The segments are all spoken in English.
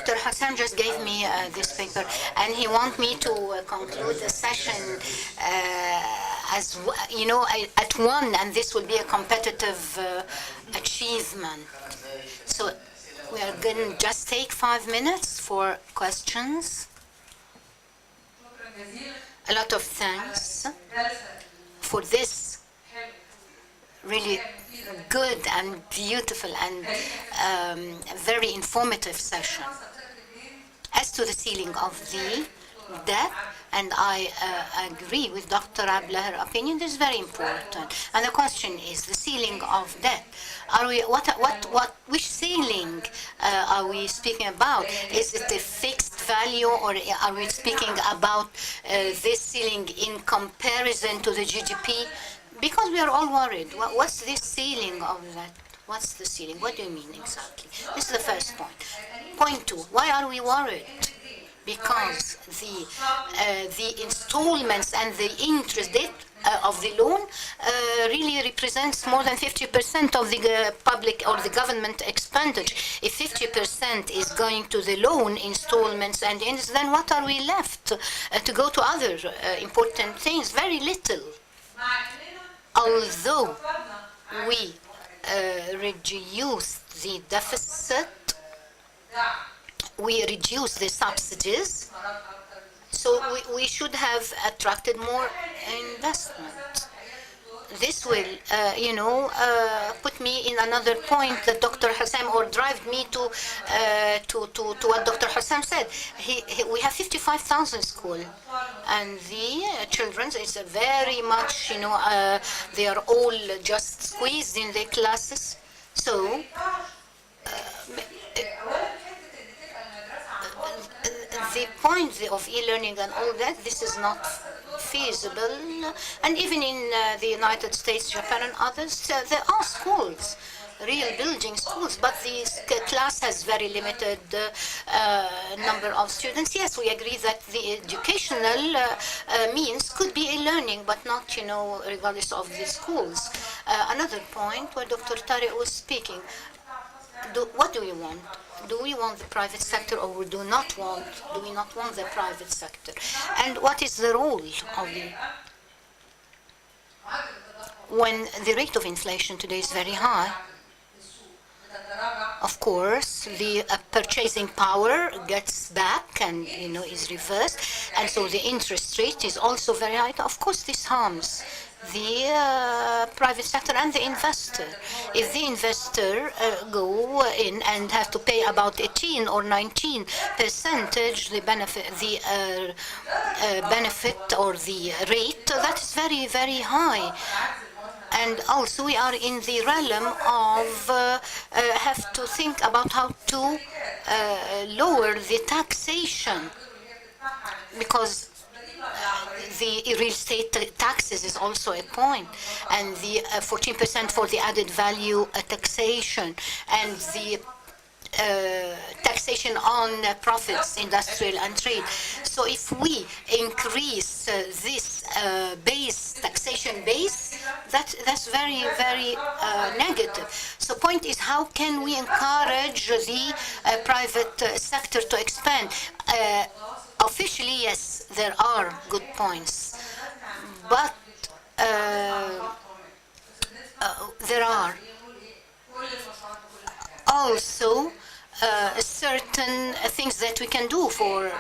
Dr. Hassan just gave me this paper, and he wants me to conclude the session at 1, and this will be a competitive achievement. So we are going to just take 5 minutes for questions. A lot of thanks for this really good and beautiful and very informative session. As to the ceiling of the debt, and I agree with Dr. Abla, her opinion is very important. And the question is the ceiling of debt. Are we which ceiling are we speaking about? Is it a fixed value, or are we speaking about this ceiling in comparison to the GDP? Because we are all worried. What's this ceiling of that? What's the ceiling? What do you mean exactly? This is the first point. Point 2, why are we worried? Because the installments and the interest rate of the loan really represents more than 50% of the public or the government expenditure. If 50% is going to the loan installments and interest, then what are we left to go to other important things? Very little. Although we reduced the deficit, we reduced the subsidies, so we should have attracted more investment. This will, put me in another point that Dr. Hassam, or drive me to what Dr. Hassam said. We have 55,000 schools, and the children, it's a very much, they are all just squeezed in their classes. So the point of e-learning and all that, this is not feasible. And even in the United States, Japan and others, there are schools, real building schools, but the class has very limited number of students. Yes, we agree that the educational means could be e-learning, but not, regardless of the schools. Another point where Dr. Tariq was speaking, what do we want? Do we want the private sector, or do we not want the private sector? And what is the role of when the rate of inflation today is very high? Of course, the purchasing power gets back and is reversed, and so the interest rate is also very high. Of course, this harms the private sector and the investor. If the investor go in and have to pay about 18 or 19%, the benefit or the rate, that is very, very high. And also we are in the realm of have to think about how to lower the taxation, because the real estate taxes is also a point, and the 14% for the added value taxation, and the taxation on profits, industrial and trade. So if we increase this taxation base, that's very, very negative. So point is, how can we encourage the private sector to expand? Officially, yes, there are good points, but there are also certain things that we can do for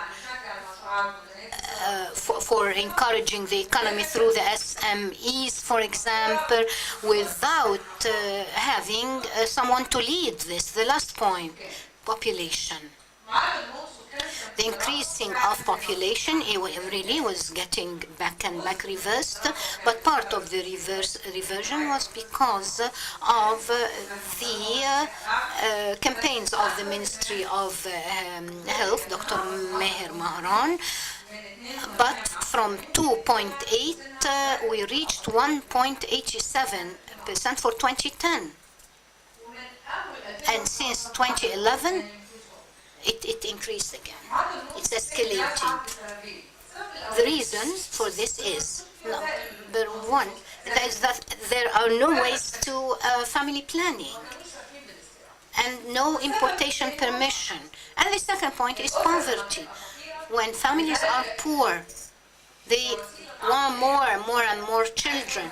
encouraging the economy through the SMEs, for example, without having someone to lead this. The last point, population. The increasing of population, it really was getting back and back reversed, but part of the reversion was because of the campaigns of the Ministry of Health, Dr. Meher Mahran. But from 2.8, we reached 1.87% for 2010. And since 2011, it increased again. It's escalating. The reason for this is, number one, that there are no ways to family planning. and no importation permission. And the second point is poverty. When families are poor, they want more and more and more children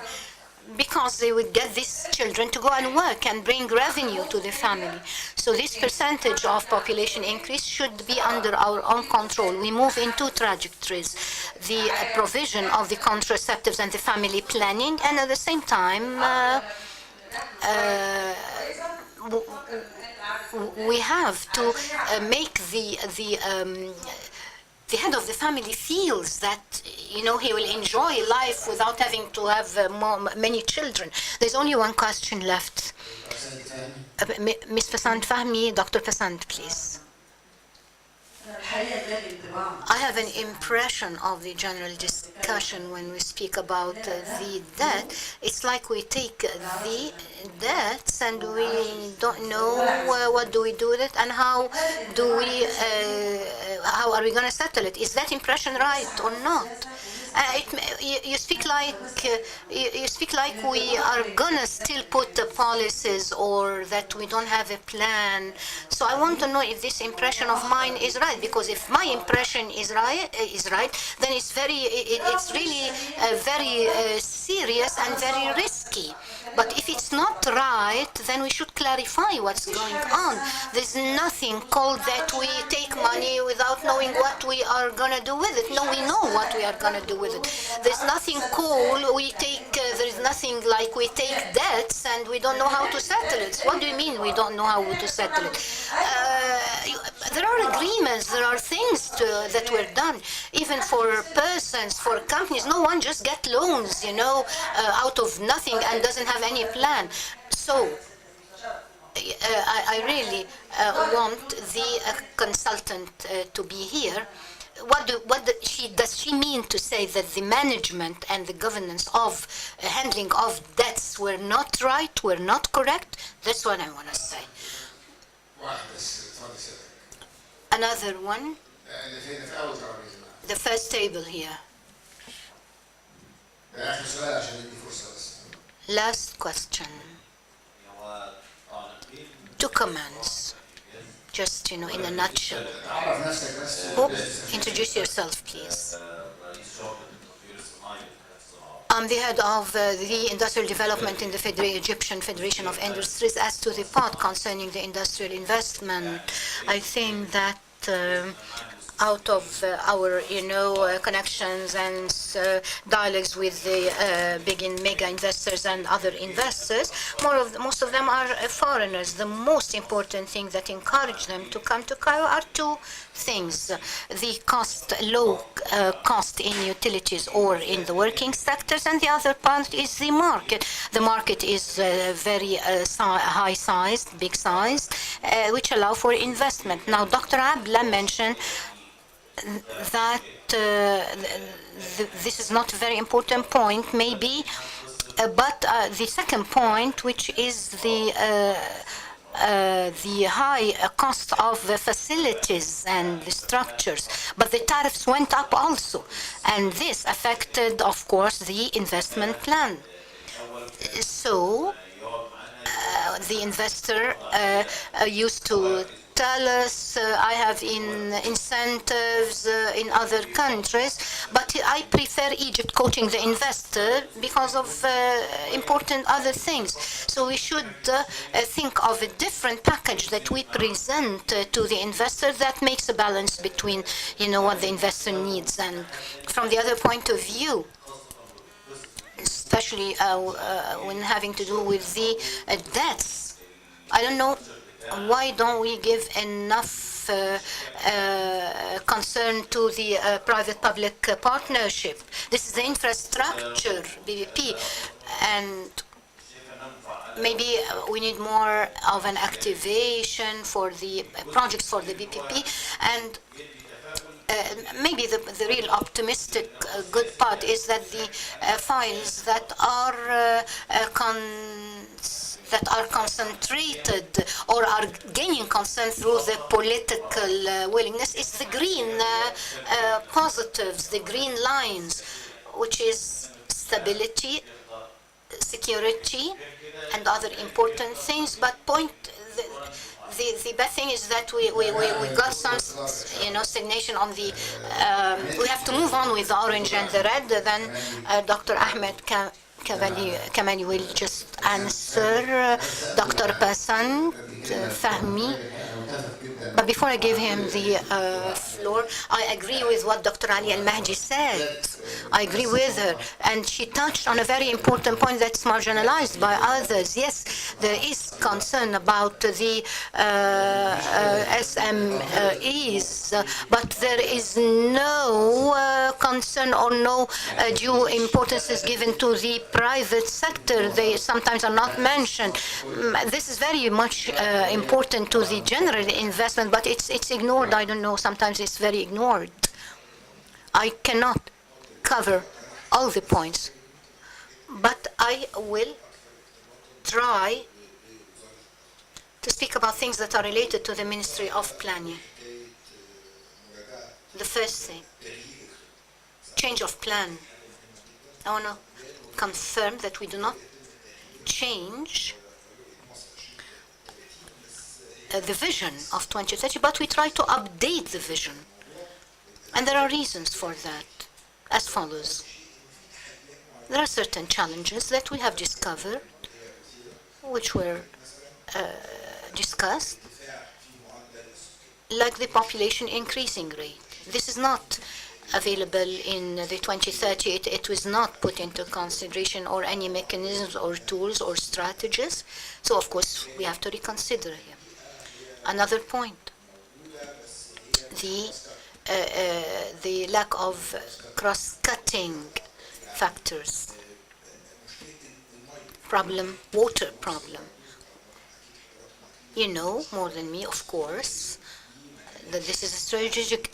because they would get these children to go and work and bring revenue to the family. So this percentage of population increase should be under our own control. We move in two trajectories: the provision of the contraceptives and the family planning, and at the same time we have to make the head of the family feels that he will enjoy life without having to have many children. There's only one question left. Ms. Passant Fahmi, Dr. Passant, please. I have an impression of the general discussion when we speak about the debt. It's like we take the debts and we don't know what do we do with it and how are we going to settle it. Is that impression right or not? You speak like we are gonna still put the policies or that we don't have a plan. So I want to know if this impression of mine is right, because if my impression is right, then it's really very serious and very risky. But if it's not right, then we should clarify what's going on. There's nothing called that we take money without knowing what we are gonna do with it. No, we know what we are gonna do with it. There's nothing cool. There is nothing like we take debts and we don't know how to settle it. What do you mean we don't know how to settle it? There are agreements. There are things that were done, even for persons, for companies. No one just get loans, out of nothing and doesn't have any plan. So I really want the consultant to be here. Does she mean to say that the management and the governance of handling of debts were not right, were not correct? That's what I want to say. Another one. The first table here. Last question. 2 comments. Just, in a nutshell. Introduce yourself, please. I'm the head of the industrial development in the Egyptian Federation of Industries. As to the part concerning the industrial investment, I think that out of our, connections and dialogues with the big and mega investors and other investors, most of them are foreigners. The most important thing that encourage them to come to Cairo are 2 things: the low cost in utilities or in the working sectors, and the other part is the market. The market is very high-sized, big-sized, which allow for investment. Now, Dr. Abla mentioned that this is not a very important point, maybe, but the second point, which is the high cost of the facilities and the structures, but the tariffs went up also, and this affected, of course, the investment plan. So the investor used to tell us, I have incentives in other countries, but I prefer Egypt, quoting the investor, because of important other things. So we should think of a different package that we present to the investor that makes a balance between, what the investor needs. And from the other point of view, especially when having to do with the debts, I don't know, why don't we give enough concern to the private-public partnership? This is the infrastructure, BVP, and maybe we need more of an activation for the projects for the BPP, and maybe the real optimistic good part is that the files that are concentrated or are gaining consent through the political willingness is the green positives, the green lines, which is stability, security, and other important things. But the bad thing is that we got some, stagnation on the. We have to move on with the orange and the red. Then Dr. Ahmed Kamali will just answer. Dr. Basant Fahmi. But before I give him the floor, I agree with what Dr. Ali Al-Mahdi said. I agree with her. And she touched on a very important point that's marginalized by others. Yes, there is concern about the SMEs, but there is no concern or no due importance is given to the private sector. They sometimes are not mentioned. This is very much important to the general investment, but it's ignored. I don't know, sometimes it's very ignored. I cannot cover all the points, but I will try to speak about things that are related to the Ministry of Planning. The first thing, change of plan. I want to confirm that we do not change the vision of 2030, but we try to update the vision. And there are reasons for that, as follows. There are certain challenges that we have discovered, which were discussed, like the population increasing rate. This is not available in the 2030. It was not put into consideration, or any mechanisms or tools or strategies. So, of course, we have to reconsider him. Another point, the lack of cross-cutting factors. Water problem. You know more than me, of course, that this is a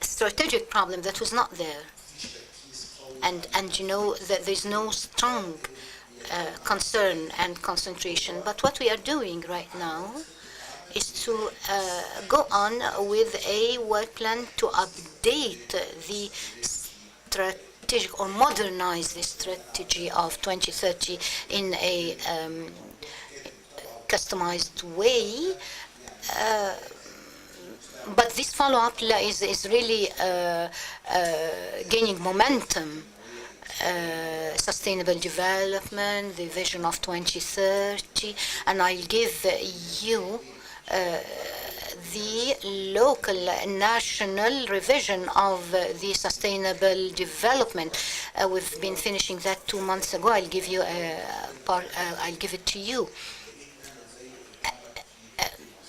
strategic problem that was not there. And you know that there's no strong concern and concentration. But what we are doing right now is to go on with a work plan to update the strategic or modernize the strategy of 2030 in a customized way. But this follow-up is really gaining momentum. Sustainable development, the vision of 2030, and I'll give you the local national revision of the sustainable development. We've been finishing that 2 months ago. I'll give you I'll give it to you.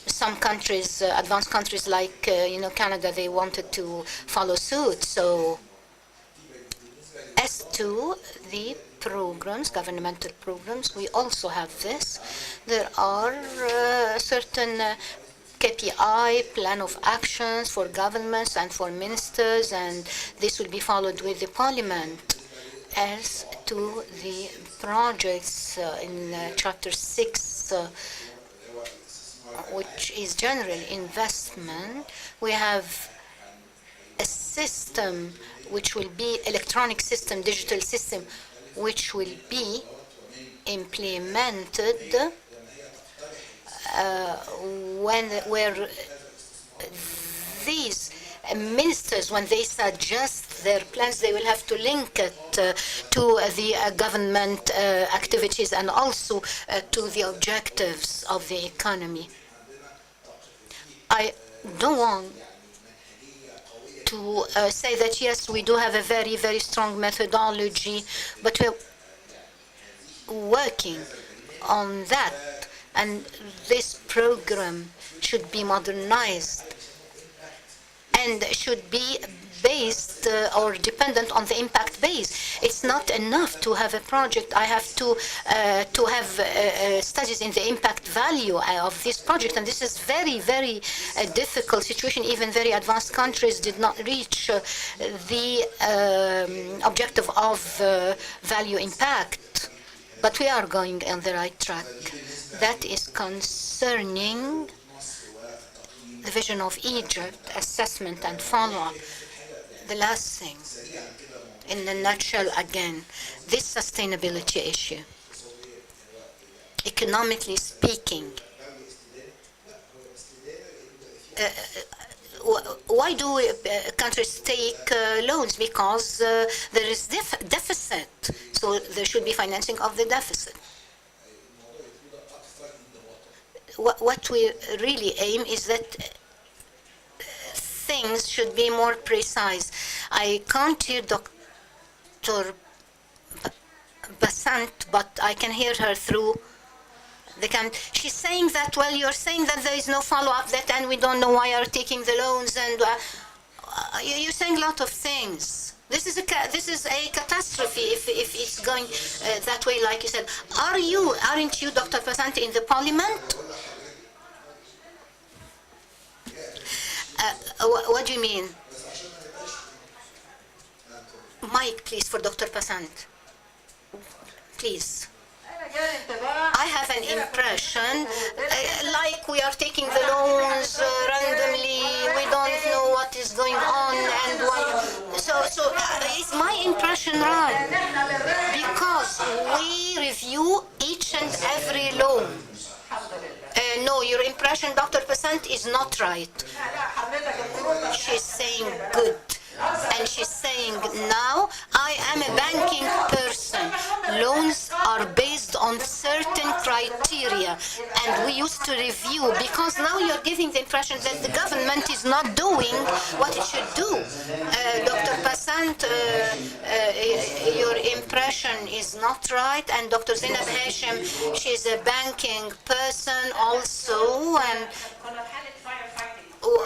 Some countries, advanced countries like Canada, they wanted to follow suit. So as to the programs, governmental programs, we also have this. There are certain KPI, plan of actions for governments and for ministers, and this will be followed with the parliament. As to the projects in Chapter 6, which is general investment, we have a system which will be electronic system, digital system, which will be implemented where these ministers, when they suggest their plans, they will have to link it to the government activities and also to the objectives of the economy. I don't want to say that, yes, we do have a very, very strong methodology, but we're working on that. And this program should be modernized and should be based or dependent on the impact base. It's not enough to have a project. I have to have studies in the impact value of this project, and this is very, very difficult situation. Even very advanced countries did not reach the objective of value impact, but we are going on the right track. That is concerning the vision of Egypt, assessment and follow-up. The last thing, in a nutshell again, this sustainability issue. Economically speaking, why do countries take loans? Because there is deficit, so there should be financing of the deficit. What we really aim is that things should be more precise. I can't hear Dr. Basant, but I can hear her through the can. She's saying that, well, you're saying that there is no follow-up, that, and we don't know why you're taking the loans, and you're saying a lot of things. This is a catastrophe if it's going that way, like you said. Aren't you, Dr. Basant, in the parliament? What do you mean? Mic, please, for Dr. Basant. Please. I have an impression like we are taking the loans randomly. We don't know what is going on and why. So is my impression right? Because we review each and every loan. No, your impression, Dr. Basant, is not right. She's saying good. And she's saying now, I am a banking person. Loans are based on certain criteria. And we used to review, because now you're giving the impression that the government is not doing what it should do. Dr. Basant, your impression is not right. And Dr. Zainab Hashem, she's a banking person also. And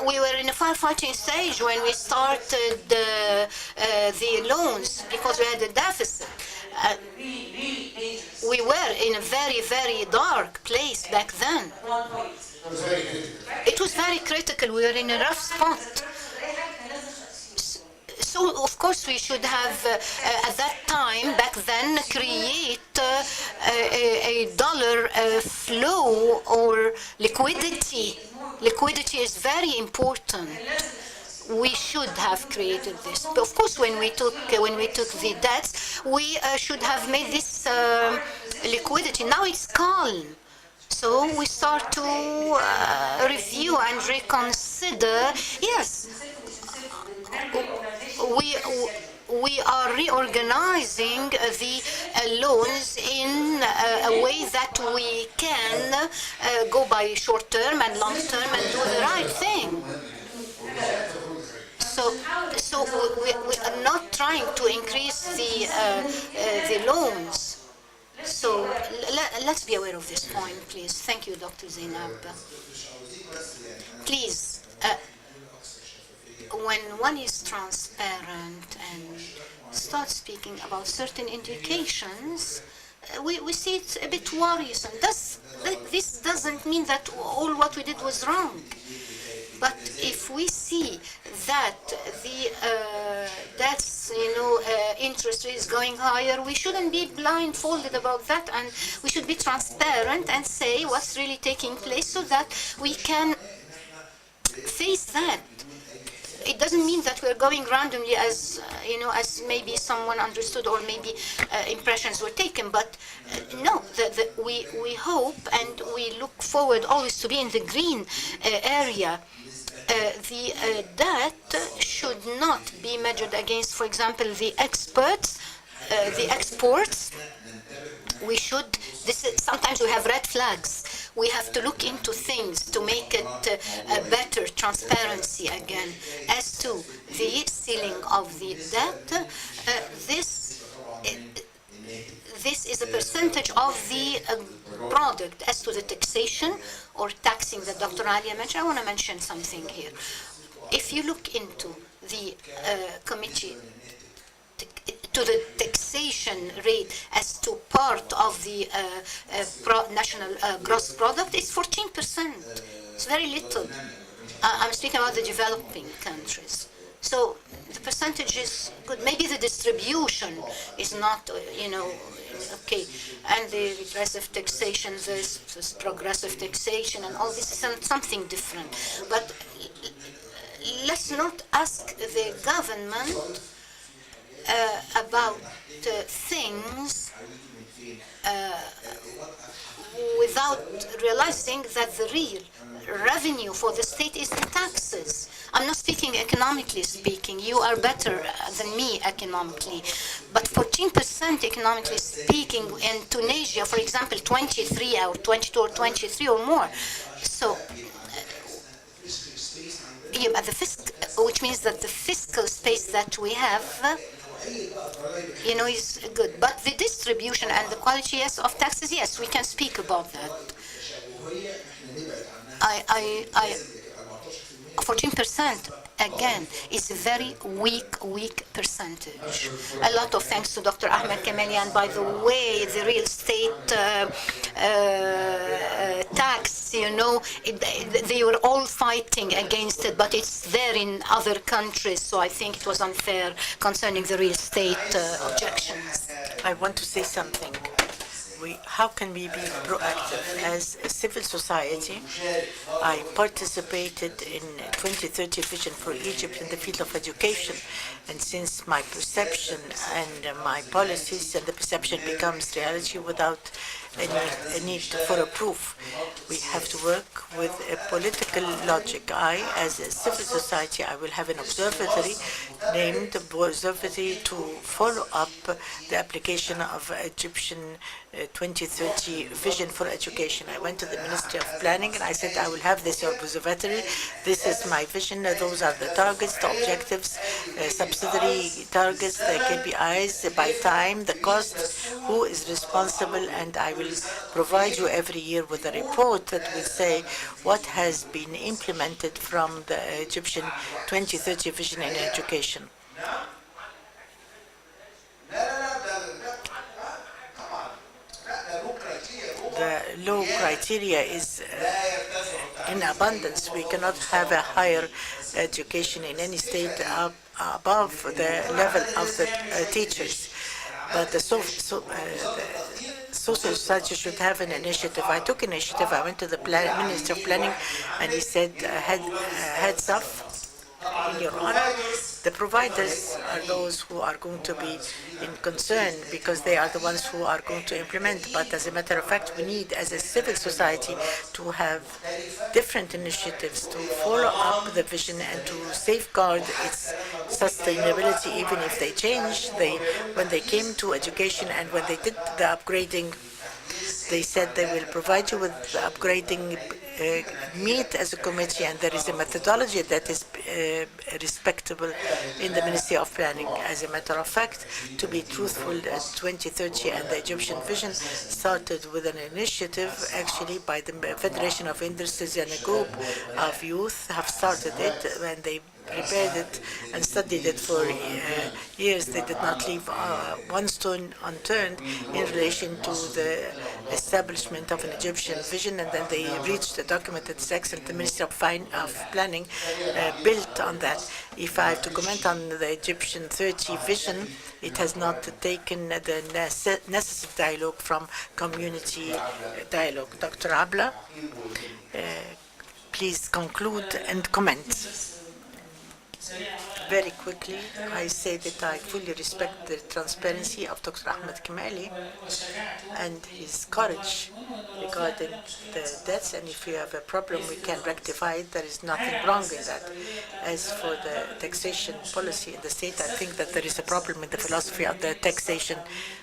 we were in a firefighting stage when we started the loans because we had a deficit. We were in a very, very dark place back then. It was very critical. We were in a rough spot. So, of course, we should have, at that time, back then, create a dollar flow or liquidity. Liquidity is very important. We should have created this. But of course, when we took the debts, we should have made this liquidity. Now it's calm. So we start to review and reconsider. Yes. We are reorganizing the loans in a way that we can go by short term and long term and do the right thing. So we are not trying to increase the loans. So let's be aware of this point, please. Thank you, Dr. Zainab. Please. When one is transparent and starts speaking about certain indications, we see it's a bit worrisome. This doesn't mean that all what we did was wrong. But if we see that the debts, interest rate is going higher, we shouldn't be blindfolded about that, and we should be transparent and say what's really taking place so that we can face that. It doesn't mean that we're going randomly as maybe someone understood or maybe impressions were taken, but no, we hope and we look forward always to be in the green area. The debt should not be measured against, for example, the exports. Sometimes we have red flags. We have to look into things to make it better, transparency again. As to the ceiling of the debt, this is a percentage of the product. As to the taxation or taxing that Dr. Alia mentioned, I want to mention something here. If you look into the committee to the taxation rate as to part of the national gross product, it's 14%. It's very little. I'm speaking about the developing countries. So the percentage is good. Maybe the distribution is not, okay. And the regressive taxation, this progressive taxation, and all this is something different. But let's not ask the government about things without realizing that the real revenue for the state is the taxes. I'm not speaking economically speaking. You are better than me economically. But 14% economically speaking in Tunisia, for example, 23 or 22 or 23 or more. So yeah, the which means that the fiscal space that we have, is good. But the distribution and the quality, yes, of taxes, yes, we can speak about that. I 14% again is a very weak percentage. A lot of thanks to Dr. Ahmed Kamali, and by the way, the real estate tax, they were all fighting against it, but it's there in other countries, so I think it was unfair concerning the real estate objections. I want to say something. How can we be proactive? As a civil society, I participated in 2030 Vision for Egypt in the field of education. And since my perception and my policies and the perception becomes reality without any need for a proof, we have to work with a political logic. As a civil society, I will have an observatory named Observatory to follow up the application of Egyptian 2030 Vision for Education. I went to the Ministry of Planning and I said, I will have this observatory. This is my vision. Those are the targets, the objectives, subsidiary targets, the KPIs, by time, the cost, who is responsible, and I will provide you every year with a report that will say what has been implemented from the Egyptian 2030 Vision in education. The low criteria is in abundance. We cannot have a higher education in any state above the level of the teachers. But the social society should have an initiative. I took initiative. I went to the Minister of Planning, and he said, heads up, in your honor, the providers are those who are going to be in concern because they are the ones who are going to implement. But as a matter of fact, we need, as a civil society, to have different initiatives to follow up the vision and to safeguard its sustainability, even if they change. When they came to education and when they did the upgrading, they said they will provide you with upgrading, meet as a committee, and there is a methodology that is respectable in the Ministry of Planning. As a matter of fact, to be truthful, 2030 and the Egyptian Vision started with an initiative actually by the Federation of Industries, and a group of youth have started it when they prepared it and studied it for years. They did not leave one stone unturned in relation to the establishment of an Egyptian vision, and then they reached a document that is excellent. The Ministry of Planning built on that. If I have to comment on the Egyptian 30 vision, it has not taken the necessary dialogue from community dialogue. Dr. Abla, please conclude and comment. Very quickly, I say that I fully respect the transparency of Dr. Ahmed Kamali and his courage regarding the debts, and if you have a problem, we can rectify it. There is nothing wrong in that. As for the taxation policy in the state, I think that there is a problem in the philosophy of the taxation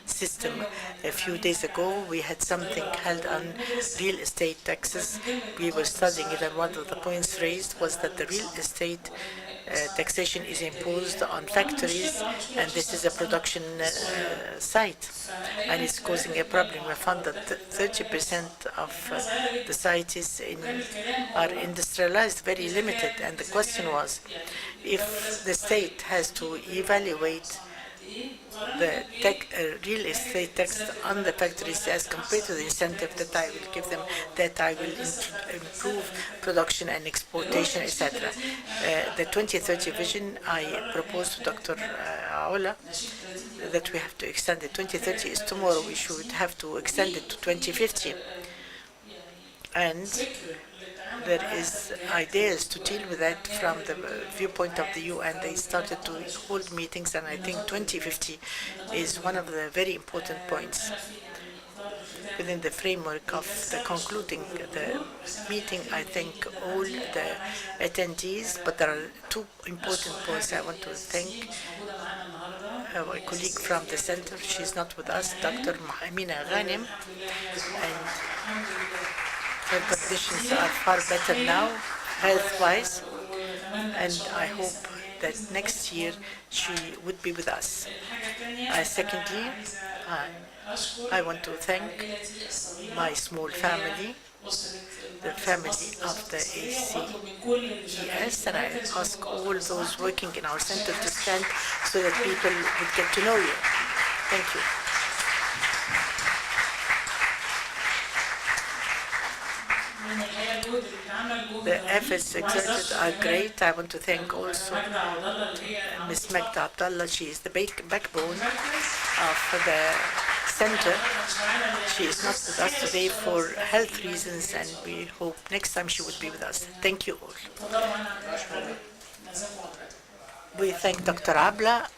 system. A few days ago, we had something held on real estate taxes. We were studying it, and one of the points raised was that the real estate taxation is imposed on factories, and this is a production site, and it's causing a problem. We found that 30% of the sites are industrialized, very limited, and the question was, if the state has to evaluate the real estate tax on the factories as compared to the incentive that I will give them, that I will improve production and exportation, etc. The 2030 vision, I proposed to Dr. Aoula that we have to extend it. 2030 is tomorrow. We should have to extend it to 2050. And there is ideas to deal with that from the viewpoint of the UN. They started to hold meetings, and I think 2050 is one of the very important points. within the framework of the concluding the meeting, I thank all the attendees, but there are two important points I want to thank. My colleague from the center, she's not with us, Dr. Amina Ghanem, and her conditions are far better now, health-wise, and I hope that next year she would be with us. Secondly, I want to thank my small family, the family of the ACES, and I ask all those working in our center to stand so that people would get to know you. Thank you. The efforts exerted are great. I want to thank also Ms. Magda Abdallah. She is the backbone of the center. She is not with us today for health reasons, and we hope next time she would be with us. Thank you all. We thank Dr. Abla.